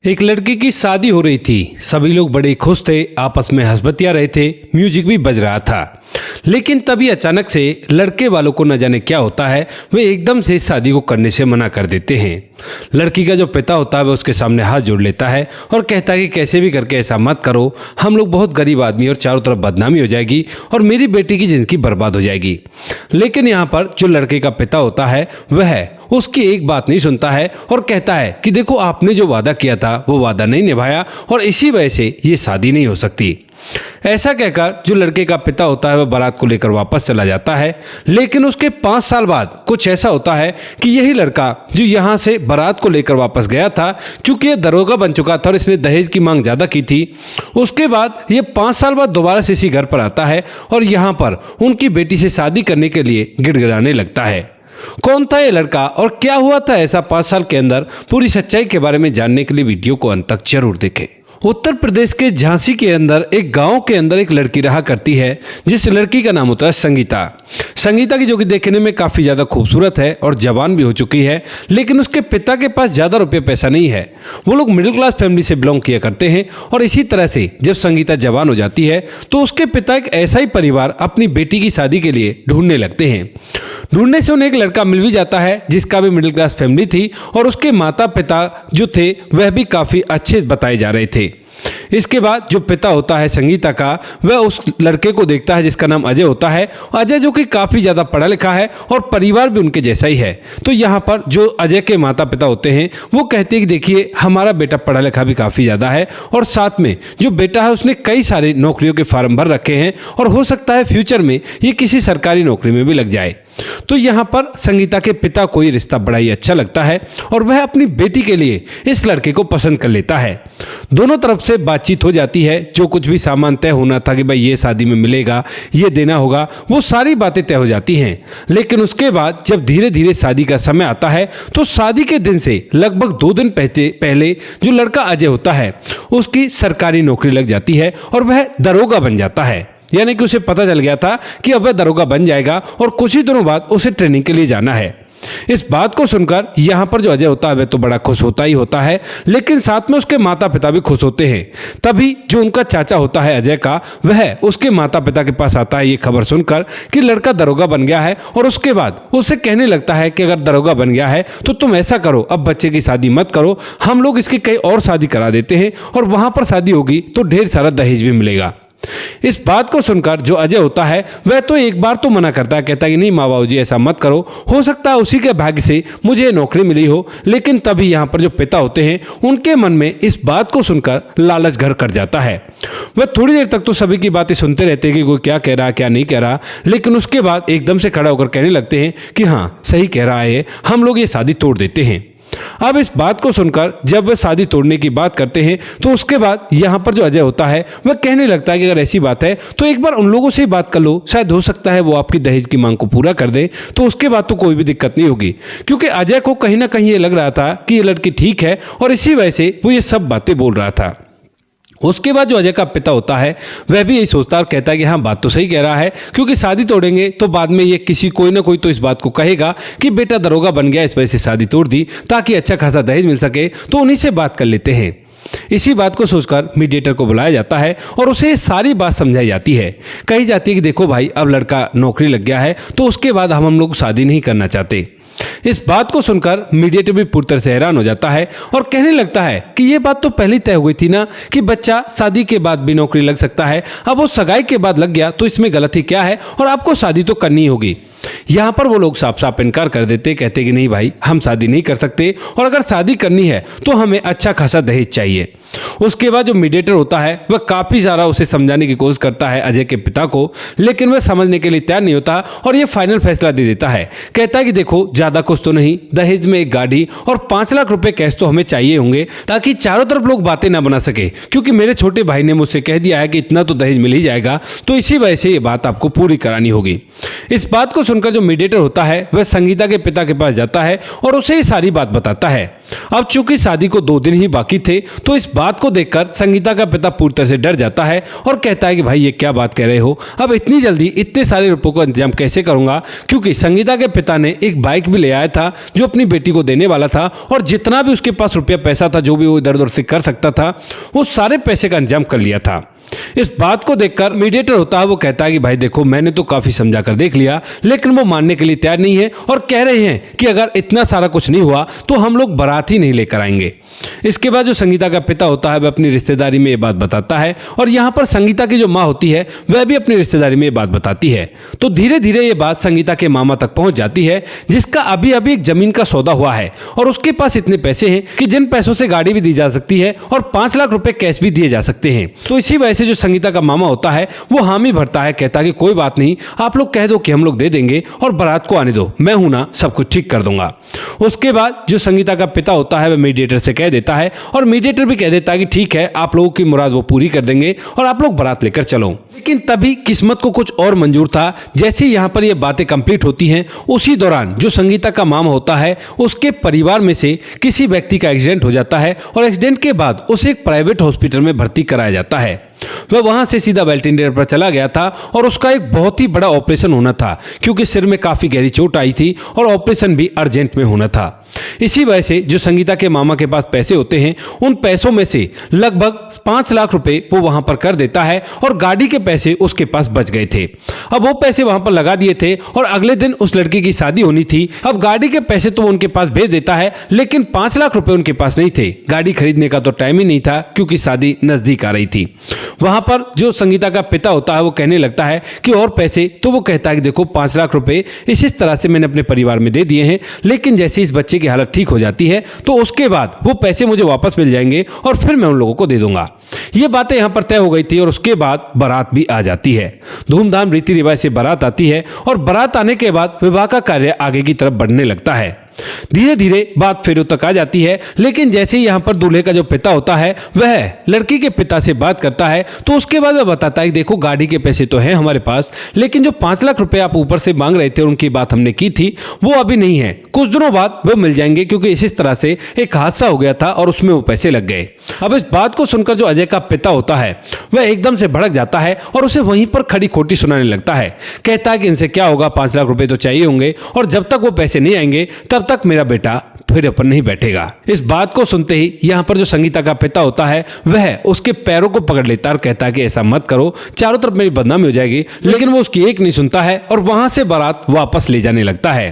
एक लड़की की शादी हो रही थी। सभी लोग बड़े खुश थे, आपस में हंस बतिया रहे थे, म्यूजिक भी बज रहा था। लेकिन तभी अचानक से लड़के वालों को न जाने क्या होता है, वे एकदम से शादी को करने से मना कर देते हैं। लड़की का जो पिता होता है वह उसके सामने हाथ जोड़ लेता है और कहता है कि कैसे भी करके ऐसा मत करो, हम लोग बहुत गरीब आदमी और चारों तरफ बदनामी हो जाएगी और मेरी बेटी की जिंदगी बर्बाद हो जाएगी। लेकिन यहाँ पर जो लड़के का पिता होता है वह उसकी एक बात नहीं सुनता है और कहता है कि देखो, आपने जो वादा किया था वो वादा नहीं निभाया और इसी वजह से ये शादी नहीं हो सकती। ऐसा कहकर जो लड़के का पिता होता है वह बारात को लेकर वापस चला जाता है। लेकिन उसके 5 साल बाद कुछ ऐसा होता है कि यही लड़का जो यहाँ से बारात को लेकर वापस गया था, क्योंकि यह दरोगा बन चुका था और इसने दहेज की मांग ज़्यादा की थी, उसके बाद ये 5 साल बाद दोबारा से इसी घर पर आता है और यहाँ पर उनकी बेटी से शादी करने के लिए गिड़गिड़ाने लगता है। कौन था ये लड़का और क्या हुआ था ऐसा 5 साल के अंदर, पूरी सच्चाई के बारे में जानने के लिए वीडियो को अंत तक जरूर देखें। उत्तर प्रदेश के झांसी के अंदर एक गांव के अंदर एक लड़की रहा करती है, जिस लड़की का नाम होता है संगीता। संगीता की जो कि देखने में काफ़ी ज़्यादा खूबसूरत है और जवान भी हो चुकी है, लेकिन उसके पिता के पास ज़्यादा रुपये पैसा नहीं है। वो लोग मिडिल क्लास फैमिली से बिलोंग किया करते हैं और इसी तरह से जब संगीता जवान हो जाती है तो उसके पिता एक ऐसा ही परिवार अपनी बेटी की शादी के लिए ढूंढने लगते हैं। ढूंढने से उन्हें एक लड़का मिल भी जाता है जिसका भी मिडिल क्लास फैमिली थी और उसके माता पिता जो थे वह भी काफ़ी अच्छे बताए जा रहे थे। इसके बाद जो पिता होता है संगीता का, वह उस लड़के को देखता है जिसका नाम अजय होता है। अजय जो कि काफ़ी ज़्यादा पढ़ा लिखा है और परिवार भी उनके जैसा ही है। तो यहाँ पर जो अजय के माता पिता होते हैं वो कहते हैं कि देखिए, हमारा बेटा पढ़ा लिखा भी काफ़ी ज़्यादा है और साथ में जो बेटा है उसने कई सारे नौकरियों के फार्म भर रखे हैं और हो सकता है फ्यूचर में ये किसी सरकारी नौकरी में भी लग जाए। तो यहाँ पर संगीता के पिता को ये रिश्ता बड़ा ही अच्छा लगता है और वह अपनी बेटी के लिए इस लड़के को पसंद कर लेता है। दोनों तरफ से बातचीत हो जाती है, जो कुछ भी सामान तय होना था कि भाई ये शादी में मिलेगा, ये देना होगा, वो सारी बातें तय हो जाती हैं। लेकिन उसके बाद जब धीरे धीरे शादी का समय आता है तो शादी के दिन से लगभग 2 दिन पहले जो लड़का अजय होता है उसकी सरकारी नौकरी लग जाती है और वह दरोगा बन जाता है। यानी कि उसे पता चल गया था कि अब वह दरोगा बन जाएगा और कुछ ही दिनों बाद उसे ट्रेनिंग के लिए जाना है। इस बात को सुनकर यहाँ पर जो अजय होता है वह तो बड़ा खुश होता ही होता है, लेकिन साथ में उसके माता पिता भी खुश होते हैं। तभी जो उनका चाचा होता है अजय का, वह उसके माता पिता के पास आता है ये खबर सुनकर कि लड़का दरोगा बन गया है और उसके बाद उसे कहने लगता है कि अगर दरोगा बन गया है तो तुम ऐसा करो, अब बच्चे की शादी मत करो, हम लोग इसकी कई और शादी करा देते हैं और वहां पर शादी होगी तो ढेर सारा दहेज भी मिलेगा। इस बात को सुनकर जो अजय होता है वह तो एक बार तो मना करता है, कहता है कि नहीं माँ बाबू जी ऐसा मत करो, हो सकता है उसी के भाग्य से मुझे नौकरी मिली हो। लेकिन तभी यहाँ पर जो पिता होते हैं उनके मन में इस बात को सुनकर लालच घर कर जाता है। वह थोड़ी देर तक तो सभी की बातें सुनते रहते हैं कि कोई क्या कह रहा क्या नहीं कह रहा, लेकिन उसके बाद एकदम से खड़ा होकर कहने लगते हैं कि हाँ सही कह रहा है, हम लोग ये शादी तोड़ देते हैं। अब इस बात को सुनकर जब वह शादी तोड़ने की बात करते हैं तो उसके बाद यहाँ पर जो अजय होता है वह कहने लगता है कि अगर ऐसी बात है तो एक बार उन लोगों से बात कर लो, शायद हो सकता है वो आपकी दहेज की मांग को पूरा कर दे, तो उसके बाद तो कोई भी दिक्कत नहीं होगी। क्योंकि अजय को कहीं ना कहीं ये लग रहा था कि ये लड़की ठीक है और इसी वजह से वो ये सब बातें बोल रहा था। उसके बाद जो अजय का पिता होता है वह भी यही सोचता है और कहता है कि हाँ बात तो सही कह रहा है, क्योंकि शादी तोड़ेंगे तो बाद में ये किसी कोई ना कोई तो इस बात को कहेगा कि बेटा दरोगा बन गया, इस वजह से शादी तोड़ दी ताकि अच्छा खासा दहेज मिल सके, तो उन्हीं से बात कर लेते हैं। इसी बात को सोचकर मीडिएटर को बुलाया जाता है और उसे सारी बात समझाई जाती है। कही जाती है कि देखो भाई, अब लड़का नौकरी लग गया है तो उसके बाद हम लोग शादी नहीं करना चाहते। इस बात को सुनकर मीडिएटर भी पूरी तरह से हैरान हो जाता है और कहने लगता है कि ये बात तो पहले तय हुई थी ना कि बच्चा शादी के बाद भी नौकरी लग सकता है, अब वो सगाई के बाद लग गया तो इसमें गलती क्या है और आपको शादी तो करनी होगी। यहाँ पर वो लोग साफ साफ इनकार कर देते, कहते कि नहीं भाई हम शादी नहीं कर सकते और अगर शादी करनी है तो हमें अच्छा खासा दहेज चाहिए। उसके बाद जो मीडिएटर होता है वह काफ़ी सारा उसे समझाने की कोशिश करता है अजय के पिता को, लेकिन वह समझने के लिए तैयार नहीं होता और ये फाइनल फैसला दे देता है। कहता है कि देखो ज़्यादा कुछ तो नहीं, दहेज में एक गाड़ी और 5 लाख रुपए कैश तो हमें चाहिए होंगे ताकि चारों तरफ लोग बातें ना बना सके, क्योंकि मेरे छोटे भाई ने मुझसे कह दिया है कि इतना तो दहेज मिल ही जाएगा, तो इसी वजह से ये बात आपको पूरी करानी होगी। इस बात को सुनकर जो मीडिएटर होता है वह संगीता के पिता के पास जाता है और उसे ये सारी बात बताता है। अब चूंकि शादी को 2 दिन ही बाकी थे तो इस बात को देखकर संगीता का पिता पूरी तरह से डर जाता है और कहता है कि भाई ये क्या बात कह रहे हो, अब इतनी जल्दी इतने सारे रुपयों का इंतजाम कैसे करूंगा, क्योंकि संगीता के पिता ने एक बाइक भी ले आया था जो अपनी बेटी को देने वाला था और जितना भी उसके पास रुपया पैसा था जो भी वो इधर उधर से कर सकता था वो सारे पैसे का इंतजाम कर लिया था। इस बात को देखकर मीडिएटर होता है वो कहता है कि भाई देखो मैंने तो काफी समझा कर देख लिया, लेकिन वो मानने के लिए तैयार नहीं है और कह रहे हैं कि अगर इतना सारा कुछ नहीं हुआ तो हम लोग बारात ही नहीं लेकर आएंगे। इसके बाद जो संगीता का पिता होता है वह अपनी रिश्तेदारी में ये बात बताता है और यहाँ पर संगीता की जो माँ होती है वह भी अपनी रिश्तेदारी में ये बात बताती है। तो धीरे धीरे ये बात संगीता के मामा तक पहुंच जाती है जिसका अभी अभी एक जमीन का सौदा हुआ है और उसके पास इतने पैसे हैं कि जिन पैसों से गाड़ी भी दी जा सकती है और 5 लाख रुपए कैश भी दिए जा सकते हैं। तो इसी वजह से जो संगीता का मामा होता है वो हामी भरता है, कहता है कि कोई बात नहीं, आप लोग कह दो कि हम लोग दे देंगे और बारात को आने दो, मैं हूं ना, सब कुछ ठीक कर दूंगा। उसके बाद जो संगीता का पिता होता है वह मीडिएटर से कह देता है और मीडिएटर भी कह देता है कि ठीक है, आप लोगों की मुराद वो पूरी कर देंगे और आप लोग बारात लेकर चलो। लेकिन तभी किस्मत को कुछ और मंजूर था। जैसे यहाँ पर ये बातें कंप्लीट होती हैं उसी दौरान जो संगीता का मामा होता है उसके परिवार में से किसी व्यक्ति का एक्सीडेंट हो जाता है और एक्सीडेंट के बाद उसे एक प्राइवेट हॉस्पिटल में भर्ती कराया जाता है। वह वहां से सीधा वेंटिलेटर पर चला गया था और उसका एक बहुत ही बड़ा ऑपरेशन होना था क्योंकि सिर में काफी गहरी चोट आई थी और ऑपरेशन भी अर्जेंट में होना था। इसी वजह से जो संगीता के मामा के पास पैसे होते हैं उन पैसों में से लगभग 5 लाख रुपए वो वहां पर कर देता है और गाड़ी के पैसे उसके पास बच गए थे। अब वो पैसे वहां पर लगा दिए थे और अगले दिन उस लड़की की शादी होनी थी। अब गाड़ी के पैसे तो वो उनके पास भेज देता है लेकिन 5 लाख रुपए उनके पास नहीं थे। गाड़ी खरीदने का तो टाइम ही नहीं था क्योंकि शादी नजदीक आ रही थी। वहां पर जो संगीता का पिता होता है वो कहने लगता है कि और पैसे, तो वो कहता है कि देखो 5 लाख रुपए इस तरह से मैंने अपने परिवार में दे दिए हैं, लेकिन जैसे इस बच्चे की हालत ठीक हो जाती है तो उसके बाद वो पैसे मुझे वापस मिल जाएंगे और फिर मैं उन लोगों को दे दूंगा। ये बातें यहां पर तय हो गई थी और उसके बाद बारात भी आ जाती है। धूमधाम रीति रिवाज से बारात आती है और बारात आने के बाद विवाह का कार्य आगे की तरफ बढ़ने लगता है। धीरे धीरे बात फेरों तक आ जाती है, लेकिन जैसे ही यहाँ पर दूल्हे का जो पिता होता है वह लड़की के पिता से बात करता है तो उसके बाद वह बताता है कि देखो गाड़ी के पैसे तो हैं हमारे पास, लेकिन जो 5 लाख रुपए आप ऊपर से मांग रहे थे और उनकी बात हमने की थी वो अभी नहीं है, कुछ दिनों बाद वो मिल जाएंगे क्योंकि इस तरह से एक हादसा हो गया था और उसमें वो पैसे लग गए। अब इस बात को सुनकर जो अजय का पिता होता है वह एकदम से भड़क जाता है और उसे वहीं पर खड़ी खोटी सुनाने लगता है। कहता है कि इनसे क्या होगा, 5 लाख रुपए तो चाहिए होंगे और जब तक वो पैसे नहीं आएंगे तब तक मेरा बेटा फिर अपन नहीं बैठेगा। इस बात को सुनते ही यहाँ पर जो संगीता का पिता होता है वह उसके पैरों को पकड़ लेता है और कहता है कि ऐसा मत करो, चारों तरफ मेरी बदनामी हो जाएगी। लेकिन वो उसकी एक नहीं सुनता है और वहां से बारात वापस ले जाने लगता है।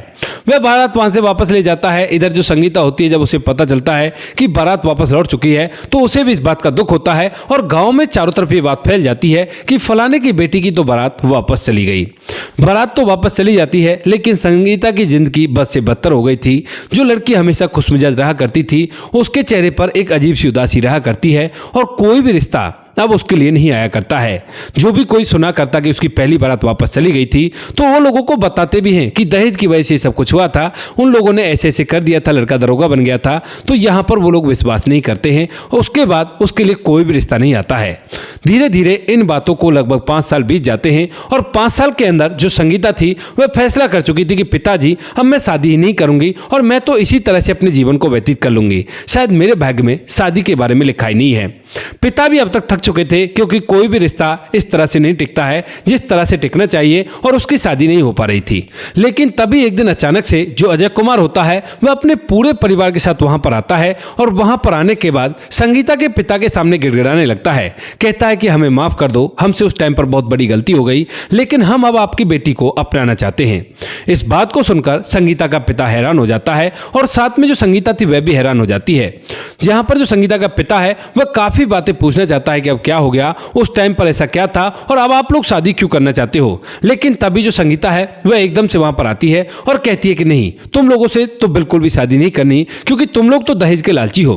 वह बारात वहां से वापस ले जाता है। इधर जो संगीता होती है जब उसे पता चलता है कि बारात वापस लौट चुकी है तो उसे भी इस बात का दुख होता है और गांव में चारों तरफ ये बात फैल जाती है कि फलाने की बेटी की तो बारात वापस चली गई। बारात तो वापस चली जाती है लेकिन संगीता की जिंदगी बद से बदतर हो गई थी। जो लड़की हमेशा खुशमिजाज रहा करती थी उसके चेहरे पर एक अजीब सी उदासी रहा करती है और कोई भी रिश्ता अब उसके लिए नहीं आया करता है। जो भी कोई सुना करता कि उसकी पहली बारात वापस चली गई थी तो वो लोगों को बताते भी हैं कि दहेज की वजह से सब कुछ हुआ था, उन लोगों ने ऐसे ऐसे कर दिया था, लड़का दरोगा बन गया था। तो यहाँ पर वो लोग विश्वास नहीं करते हैं और उसके बाद उसके लिए कोई भी रिश्ता नहीं आता है। धीरे धीरे इन बातों को लगभग 5 साल बीत जाते हैं और 5 साल के अंदर जो संगीता थी वह फैसला कर चुकी थी कि पिताजी अब मैं शादी ही नहीं करूंगी और मैं तो इसी तरह से अपने जीवन को व्यतीत कर लूंगी, शायद मेरे भाग्य में शादी के बारे में लिखा ही नहीं है। पिता भी अब तक थक चुके थे क्योंकि कोई भी रिश्ता इस तरह से नहीं टिकता है जिस तरह से टिकना चाहिए और उसकी शादी नहीं हो पा रही थी। लेकिन तभी एक दिन अचानक से जो अजय कुमार होता है वह अपने पूरे परिवार के साथ वहां पर आता है और वहां पर आने के बाद संगीता के पिता के सामने गिड़गिड़ाने लगता है। कहता है कि हमें माफ कर दो, हमसे उस टाइम पर बहुत बड़ी गलती हो गई, लेकिन हम अब आपकी बेटी को अपनाना चाहते हैं। इस बात को सुनकर संगीता का पिता हैरान हो जाता है और साथ में जो संगीता थी वह भी हैरान हो जाती है। जहां पर जो संगीता का पिता है वह काफी बातें पूछना चाहता है कि अब क्या हो गया, उस टाइम पर ऐसा क्या था और अब आप लोग शादी क्यों करना चाहते हो। लेकिन तभी जो संगीता है वह एकदम से वहां पर आती है और कहती है कि नहीं, तुम लोगों से तो बिल्कुल भी शादी नहीं करनी क्योंकि तुम लोग तो दहेज के लालची हो।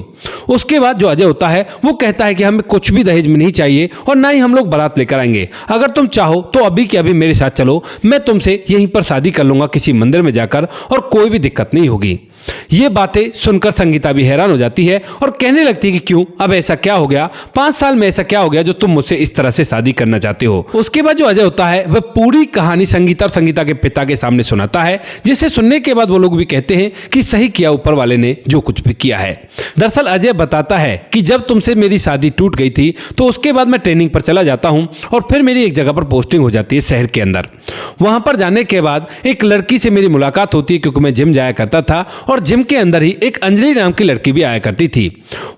उसके बाद जो अजय होता है वो कहता है कि हमें कुछ भी दहेज में नहीं चाहिए और ना ही हम लोग बारात लेकर आएंगे। अगर तुम चाहो तो अभी के अभी मेरे साथ चलो, मैं तुमसे यहीं पर शादी कर लूंगा किसी मंदिर में जाकर और कोई भी दिक्कत नहीं होगी। ये बातें सुनकर संगीता भी हैरान हो जाती है और कहने लगती है कि क्यों, अब ऐसा क्या हो गया, 5 साल में ऐसा क्या हो गया जो तुम मुझसे इस तरह से शादी करना चाहते हो। उसके बाद जो अजय होता है वह पूरी कहानी संगीता और संगीता के पिता के सामने सुनाता है, जिसे सुनने के बाद वो लोग भी कहते हैं कि सही किया ऊपर वाले ने जो कुछ भी किया है। दरअसल अजय बताता है कि जब तुमसे मेरी शादी टूट गई थी तो उसके बाद मैं ट्रेनिंग पर चला जाता हूं और फिर मेरी एक जगह पर पोस्टिंग हो जाती है शहर के अंदर। वहां पर जाने के बाद एक लड़की से मेरी मुलाकात होती है, क्योंकि मैं जिम जाया करता था और जिम के अंदर ही एक अंजलि नाम की लड़की भी आया करती थी।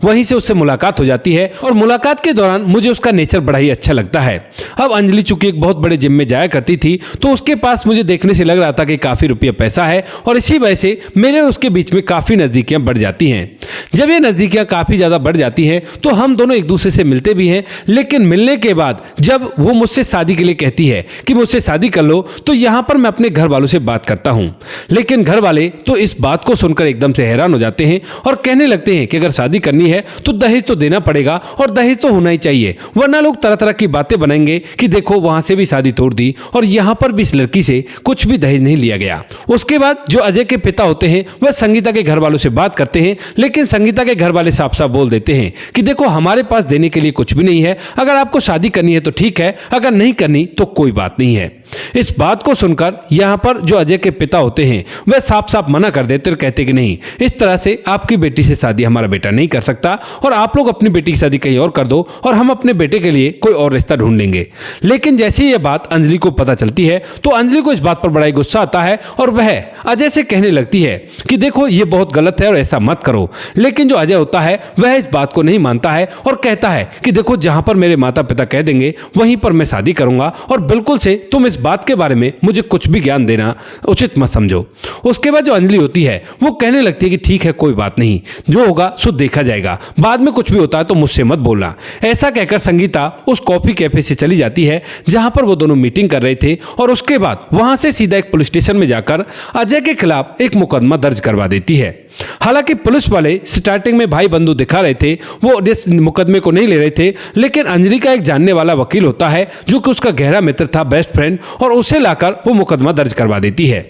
वहीं से उससे मुलाकात हो जाती है और मुलाकात के दौरान मुझे उसका नेचर बड़ा ही अच्छा लगता है। अब अंजलि चूंकि एक बहुत बड़े जिम में जाया करती थी तो उसके पास मुझे देखने से लग रहा था कि काफी रुपया पैसा है और इसी वजह से मेरे और उसके बीच में काफी नजदीकियां बढ़ जाती हैं। जब ये नजदीकियां काफी ज्यादा बढ़ जाती हैं तो हम दोनों एक दूसरे से मिलते भी हैं, लेकिन मिलने के बाद जब वो मुझसे शादी के लिए कहती है कि मुझसे शादी कर लो तो यहां पर मैं अपने घर वालों से बात करता हूं। लेकिन घर वाले तो इस बात को सुनकर एकदम से हैरान हो जाते हैं और कहने लगते हैं कि अगर शादी करनी है तो दहेज तो देना पड़ेगा और दहेज तो होना ही चाहिए, वरना लोग तरह तरह की बातें बनाएंगे कि देखो वहां से भी शादी तोड़ दी और यहां पर भी इस लड़की से कुछ भी दहेज नहीं लिया गया। उसके बाद जो अजय के पिता होते हैं वह संगीता के घर वालों से बात करते हैं, लेकिन संगीता के घर वाले साफ साफ बोल देते हैं कि देखो हमारे पास देने के लिए कुछ भी नहीं है, अगर आपको शादी करनी है तो ठीक है, अगर नहीं करनी तो कोई बात नहीं है। इस बात को सुनकर यहां पर जो अजय के पिता होते हैं वह साफ साफ मना कर देते और कहते कि नहीं, इस तरह से आपकी बेटी से शादी हमारा बेटा नहीं कर सकता और आप लोग अपनी बेटी की शादी कहीं और कर दो और हम अपने बेटे के लिए कोई और रिश्ता ढूंढ लेंगे। लेकिन जैसे ही यह बात अंजलि को पता चलती है तो अंजलि को इस बात पर बड़ा ही गुस्सा आता है और वह अजय से कहने लगती है कि देखो ये बहुत गलत है और ऐसा मत करो। लेकिन जो अजय होता है वह इस बात को नहीं मानता है और कहता है कि देखो जहां पर मेरे माता पिता कह देंगे वहीं पर मैं शादी करूंगा और बिल्कुल से तुम इस बात के बारे में मुझे कुछ भी ज्ञान देना उचित मत समझो। उसके बाद जो अंजलि होती है वो कहने लगती है कि ठीक है कोई बात नहीं, जो होगा सो देखा जाएगा, बाद में कुछ भी होता है तो मुझसे मत बोलना। ऐसा कहकर संगीता उस कॉफी कैफे से चली जाती है जहां पर वो दोनों मीटिंग कर रहे थे और उसके बाद वहां से सीधा एक पुलिस स्टेशन में जाकर अजय के खिलाफ एक मुकदमा दर्ज करवा देती है। हालांकि पुलिस वाले स्टार्टिंग में भाई बंधु दिखा रहे थे, वो इस मुकदमे को नहीं ले रहे थे, लेकिन अंजलि का एक जानने वाला वकील होता है जो कि उसका गहरा मित्र था, बेस्ट फ्रेंड, और उसे लाकर वो मुकदमा दर्ज करवा देती है।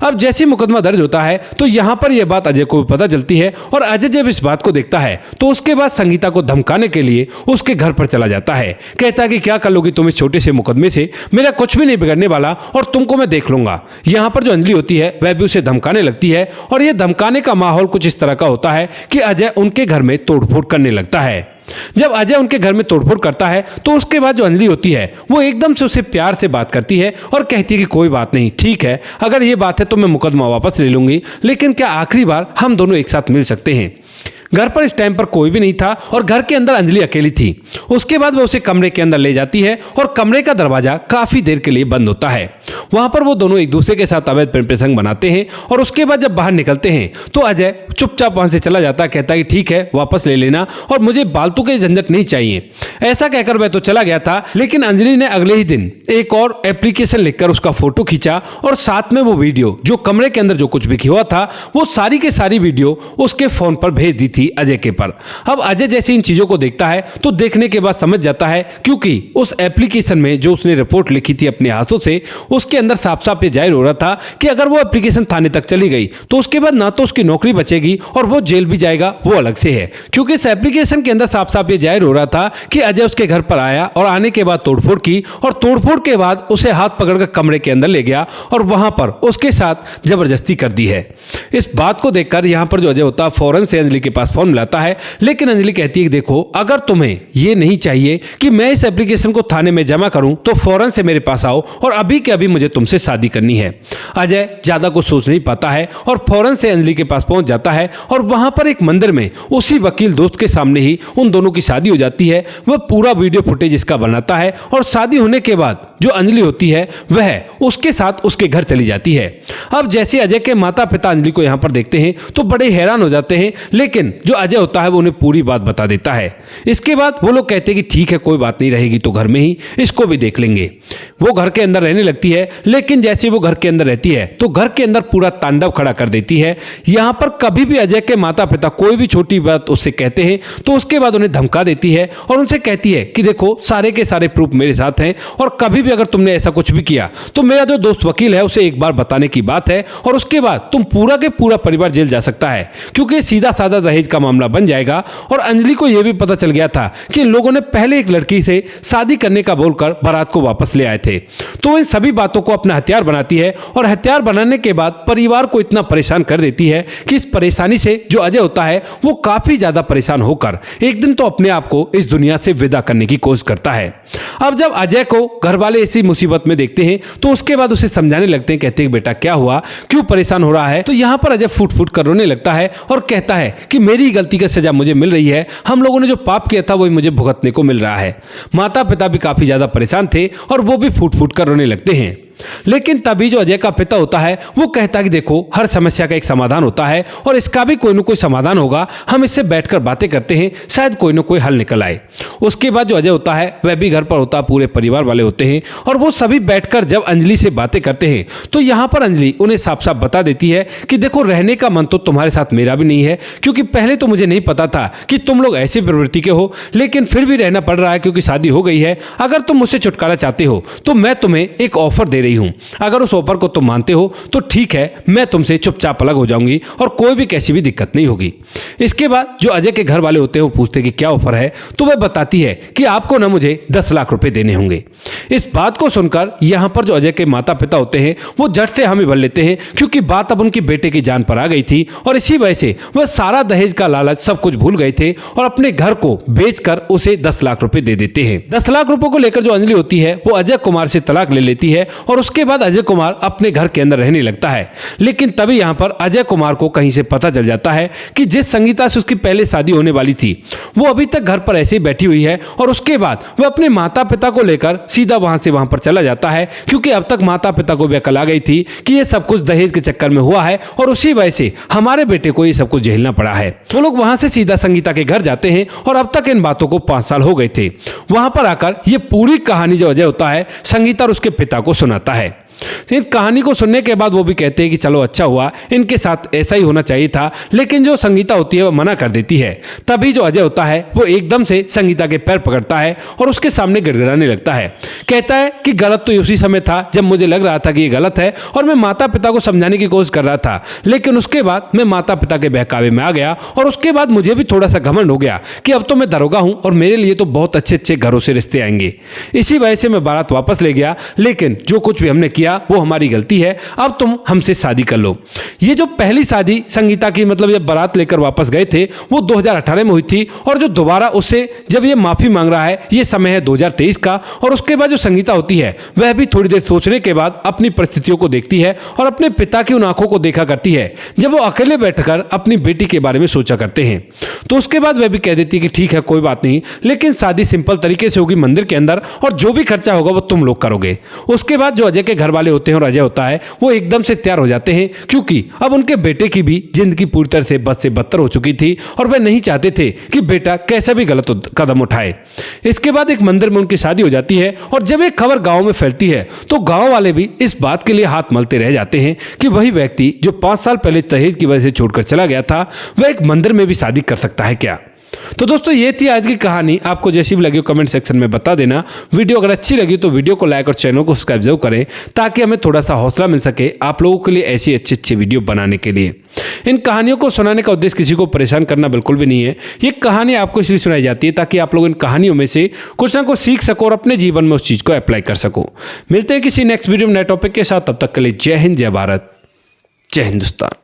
अब जैसे मुकदमा दर्ज होता है तो यहां पर यह बात अजय को भी पता चलती है और अजय जब इस बात को देखता है तो उसके बाद संगीता को धमकाने के लिए उसके घर पर चला जाता है। कहता है कि क्या कर लोगी तुम इस छोटे से मुकदमे से, मेरा कुछ भी नहीं बिगड़ने वाला और तुमको मैं देख लूंगा। यहां पर जो अंजलि होती है वह भी उसे धमकाने लगती है और यह धमकाने का माहौल कुछ इस तरह का होता है कि अजय उनके घर में तोड़फोड़ करने लगता है। जब अजय उनके घर में तोड़फोड़ करता है तो उसके बाद जो अंजलि होती है वो एकदम से उसे प्यार से बात करती है और कहती है कि कोई बात नहीं, ठीक है, अगर ये बात है तो मैं मुकदमा वापस ले लूंगी, लेकिन क्या आखिरी बार हम दोनों एक साथ मिल सकते हैं। घर पर इस टाइम पर कोई भी नहीं था और घर के अंदर अंजलि अकेली थी। उसके बाद वो उसे कमरे के अंदर ले जाती है और कमरे का दरवाजा काफी देर के लिए बंद होता है। वहां पर वो दोनों एक दूसरे के साथ अवैध प्रेम प्रसंग बनाते हैं और उसके बाद जब बाहर निकलते हैं तो अजय चुपचाप वहां से चला जाता है, कहता है कि ठीक है वापस ले लेना और मुझे फालतू के झंझट नहीं चाहिए। ऐसा कहकर वह तो चला गया था, लेकिन अंजलि ने अगले ही दिन एक और एप्लीकेशन लिखकर उसका फोटो खींचा और साथ में वो वीडियो जो कमरे के अंदर जो कुछ भी हुआ था वो सारी के सारी वीडियो उसके फोन पर भेज दी थी अजय के पर। अब अजय जैसे इन चीजों को देखता है तो देखने के बाद समझ जाता है, क्योंकि उस एप्लीकेशन में जो उसने रिपोर्ट लिखी थी अपने हाथों से उसके अंदर साफ साफ ये जाहिर हो रहा था कि अगर वो एप्लीकेशन थाने तक चली गई तो उसके बाद ना तो उसकी नौकरी बचेगी और वो जेल भी जाएगा, वो अलग से है। क्योंकि इस एप्लीकेशन के अंदर साफ साफ ये जाहिर हो रहा था कि अजय उसके घर पर आया और आने के बाद तोड़फोड़ की और तोड़फोड़ के बाद उसे हाथ पकड़कर कमरे के अंदर ले गया और वहां पर उसके साथ जबरदस्ती कर दी है। इस बात को देखकर यहां पर जो अजय होता है फौरन से अंजलि के पास फोन मिलाता है, लेकिन अंजलि कहती है कि देखो अगर तुम्हें ये नहीं चाहिए कि मैं इस एप्लीकेशन को थाने में जमा करूं तो फौरन से मेरे पास आओ और अभी के अभी मुझे तुमसे शादी करनी है। अजय ज्यादा कुछ सोच नहीं पाता है और फौरन से अंजलि के पास पहुंच जाता है और वहां पर एक मंदिर में उसी वकील दोस्त के सामने ही उन दोनों की शादी हो जाती है। वह पूरा वीडियो फुटेज इसका बनाता है और शादी होने के बाद जो अंजलि होती है वह उसके साथ उसके घर चली जाती है। अब जैसे अजय के माता पिता अंजलि को यहां पर देखते हैं तो बड़े हैरान हो जाते हैं, लेकिन जो अजय होता है वो उन्हें पूरी बात बता देता है। इसके बाद वो लोग कहते हैं कि ठीक है कोई बात नहीं, रहेगी तो घर में ही, इसको भी देख लेंगे। वो घर के अंदर रहने लगती है, लेकिन जैसे वो घर के अंदर रहती है तो घर के अंदर पूरा तांडव खड़ा कर देती है। यहाँ पर कभी भी अजय के माता पिता कोई भी छोटी बात उससे कहते हैं तो उसके बाद उन्हें धमका देती है और उनसे कहती है कि देखो सारे के सारे प्रूफ मेरे साथ हैं और कभी भी अगर तुमने ऐसा कुछ भी किया तो मेरा जो दोस्त वकील है उसे एक बार बताने की बात है और उसके बाद तुम पूरा के पूरा परिवार जेल जा सकता है, क्योंकि सीधा साधा दहेज का मामला बन जाएगा। और अंजलि को यह भी पता चल गया था कि इन लोगों ने पहले एक लड़की से शादी करने का बोलकर बारात को वापस ले आए थे। तो वो इन सभी बातों को अपना हथियार बनाती है और हथियार बनाने के बाद परिवार को इतना परेशान कर देती है कि इस परेशानी से जो अजय होता है वो काफी ज्यादा परेशान होकर एक दिन तो अपने आप को इस दुनिया से विदा करने की कोशिश करता है। अब जब अजय को घर वाले ऐसी मुसीबत में देखते हैं तो उसके बाद उसे समझाने लगते हैं, कहते हैं बेटा क्या हुआ, क्यों परेशान हो रहा है। तो यहाँ पर अजय फूट फूट कर रोने लगता है और कहता है कि मेरी गलती की सजा मुझे मिल रही है, हम लोगों ने जो पाप किया था वही मुझे भुगतने को मिल रहा है। माता पिता भी काफी ज्यादा परेशान थे और वो भी फूट फूट कर रोने लगते हैं। लेकिन तभी जो अजय का पिता होता है वो कहता है कि देखो हर समस्या का एक समाधान होता है और इसका भी कोई ना कोई समाधान होगा, हम इससे बैठकर बातें करते हैं, शायद कोई ना कोई हल निकल आए। उसके बाद जो अजय होता है वह भी घर पर होता है, पूरे परिवार वाले होते हैं और वो सभी बैठकर जब अंजलि से बातें करते हैं तो यहाँ पर अंजलि उन्हें साफ साफ बता देती है कि देखो रहने का मन तो तुम्हारे साथ मेरा भी नहीं है, क्योंकि पहले तो मुझे नहीं पता था कि तुम लोग ऐसी प्रवृत्ति के हो, लेकिन फिर भी रहना पड़ रहा है क्योंकि शादी हो गई है। अगर तुम मुझसे छुटकारा चाहते हो तो मैं तुम्हें एक ऑफर दे रही हूं, अगर उस ऑफर को तुम मानते हो तो ठीक है, मैं तुमसे चुपचाप अलग हो जाऊंगी और कोई भी कैसी भी दिक्कत नहीं होगी। इसके बाद जो अजय के घर वाले होते हैं वो पूछते हैं कि क्या ऑफर है, तो वह बताती है कि आपको ना मुझे 10 लाख रुपए देने होंगे। इस बात को सुनकर यहाँ पर जो अजय के माता पिता होते हैं वो झट से हामी भर लेते हैं, क्योंकि बात अब उनके बेटे की जान पर आ गई थी और इसी वजह से वह सारा दहेज का लालच सब कुछ भूल गए थे और अपने घर को बेचकर उसे 10 लाख रुपए दे देते हैं। 10 लाख रुपए को लेकर जो अंजलि होती है वो अजय कुमार से तलाक ले लेती है और उसके बाद अजय कुमार अपने घर के अंदर रहने लगता है। लेकिन तभी यहाँ पर अजय कुमार को कहीं से पता चल जाता है कि जिस संगीता से उसकी पहले शादी होने वाली थी वो अभी तक घर पर ऐसे ही बैठी हुई है और उसके बाद वह अपने माता पिता को लेकर सीधा वहां से वहां पर चला जाता है, क्योंकि अब तक माता पिता को भी अकल आ गई थी कि ये सब कुछ दहेज के चक्कर में हुआ है और उसी वजह से हमारे बेटे को ये सब कुछ झेलना पड़ा है। वो लोग वहां से सीधा संगीता के घर जाते हैं और अब तक इन बातों को 5 साल हो गए थे। वहां पर आकर ये पूरी कहानी जो अजय होता है संगीता और उसके पिता को सुनाता है। इस कहानी को सुनने के बाद वो भी कहते हैं कि चलो अच्छा हुआ, इनके साथ ऐसा ही होना चाहिए था, लेकिन जो संगीता होती है वो मना कर देती है। तभी जो अजय होता है वो एकदम से संगीता के पैर पकड़ता है और उसके सामने गिड़गिड़ाने लगता है। कहता है कि गलत तो उसी समय था जब मुझे लग रहा था कि ये गलत है और मैं माता पिता को समझाने की कोशिश कर रहा था, लेकिन उसके बाद मैं माता पिता के बहकावे में आ गया और उसके बाद मुझे भी थोड़ा सा घमंड हो गया कि अब तो मैं दरोगा हूं और मेरे लिए तो बहुत अच्छे अच्छे घरों से रिश्ते आएंगे। इसी वजह से मैं बारात वापस ले गया, लेकिन जो कुछ भी हमने किया वो हमारी गलती है, अब तुम हमसे शादी कर लो। ये जो पहली शादी संगीता की मतलब जब बारात लेकर वापस गए थे वो 2018 में हुई थी और जो दोबारा उससे जब ये माफी मांग रहा है ये समय है 2023 का। और उसके बाद जो संगीता होती है वह भी थोड़ी देर सोचने के बाद अपनी परिस्थितियों को देखती है और अपने पिता की उन आंखों को देखा करती है जब वो अकेले बैठकर अपनी बेटी के बारे में सोचा करते हैं। तो उसके बाद वह भी कह देती है कि ठीक है कोई बात नहीं, लेकिन शादी सिंपल तरीके से होगी मंदिर के अंदर और जो भी खर्चा होगा वो तुम लोग करोगे। उसके बाद जो अजय के घर वाले होते हैं और अजय होता है वो एकदम से तैयार हो जाते हैं, क्योंकि अब उनके बेटे की भी जिंदगी पूरी तरह से बद से बदतर हो चुकी थी और वह नहीं चाहते थे कि बेटा कैसा भी गलत कदम उठाए। इसके बाद एक मंदिर में उनकी शादी हो जाती है और जब एक खबर गांव में फैलती है तो गांव वाले भी इस बात के लिए हाथ मलते रह जाते हैं कि वही व्यक्ति जो 5 साल पहले दहेज की वजह से छोड़कर चला गया था वह एक मंदिर में भी शादी कर सकता है क्या। तो दोस्तों ये थी आज की कहानी। आपको जैसी भी लगी हो कमेंट सेक्शन में बता देना। वीडियो अगर अच्छी लगी तो वीडियो को लाइक और चैनल को सब्सक्राइब जरूर करें ताकि हमें थोड़ा सा हौसला मिल सके आप लोगों के लिए ऐसी अच्छी वीडियो बनाने के लिए। इन कहानियों को सुनाने का उद्देश्य किसी को परेशान करना बिल्कुल भी नहीं है। ये कहानी आपको इसलिए सुनाई जाती है ताकि आप लोग इन कहानियों में से कुछ ना कुछ सीख सको और अपने जीवन में उस चीज़ को अप्लाई कर सको। मिलते हैं किसी नेक्स्ट वीडियो में नए टॉपिक के साथ, तब तक के लिए जय हिंद, जय भारत, जय हिंदुस्तान।